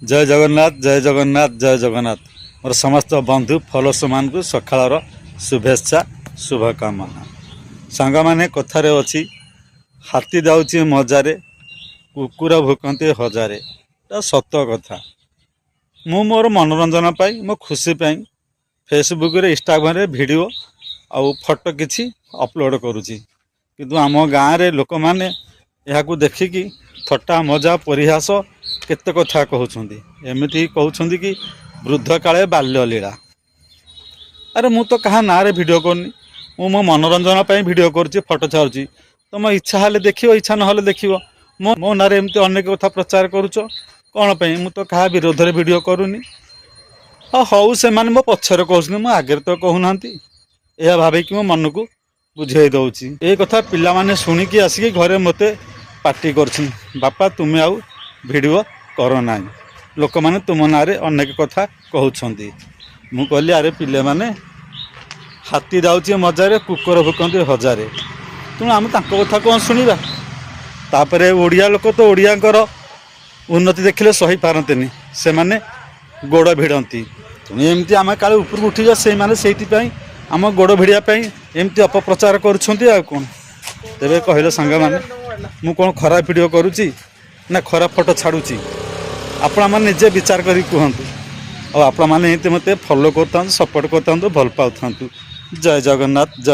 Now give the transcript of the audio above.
जय जगन्नाथ जय जगन्नाथ जय जगन्नाथ मोर समस्त बंधु फॉलोअर्स मान को सकाळर शुभेच्छा शुभकामना सांग माने कथारे अछि हाथी दाउची मजारे कुकुर भुकंती हजारे सत कथा मु मोर मनोरंजन पाई मो खुशी पाई फेसबुक रे इंस्टाग्राम रे वीडियो आउ फोटो किछि अपलोड करूची किंतु आम गाँव रे लोक माने यहाकू देखिकी थट्टा मजा परिहास केते कथा कहउछंदी एमिति कहउछंदी कि वृद्ध काले बाल्य लीला। अरे मु तो कहा ना रे वीडियो करनी मु मो मनोरंजन पाई वीडियो करूची फोटो छाड़ुची तुम इच्छा हेले देखियो इच्छा न हेले देखियो मो मो नारे एमती अनेक कथा प्रचार करूछ कौन पई मु तो कहा विरोध रे वीडियो करूनी हौ से माने मो पछरे कहउछनी मो आगे तो कहउनांती एहा भाबे कि मो मन को बुझाई दउची ए कथा पिला माने सुनी कि आसी घरे मते पार्टी करछि बापा तुमे आउ वीडियो करो ना लोक माने तुम नारे अनेक कथा कहउछंदी मु कहली अरे पिले माने हाथी दाउची मजारे कुकुर भुकंती हजारे तुम आम तांको कथा कौन सुनिबा तापरे ओडिया लोक तो ओडियाकर उन्नति देखिले सही पारंतेनी से माने गोड़ भिड़ंती तुम एमती आम काले ऊपर उठी जा से माने सेठी पई आम गोड़ भिड़िया पई एमती अपप्रचार करूछंती आ कोन तेबे कहले संग माने मु कोन खराब वीडियो करूची ना खराब फोटो छाड़ुची आपण माने निजे विचार करी कहंतु और आपण माने एते मते फॉलो करतांतु सपोर्ट करतांतु भल पाउतांतु जय जगन्नाथ जय।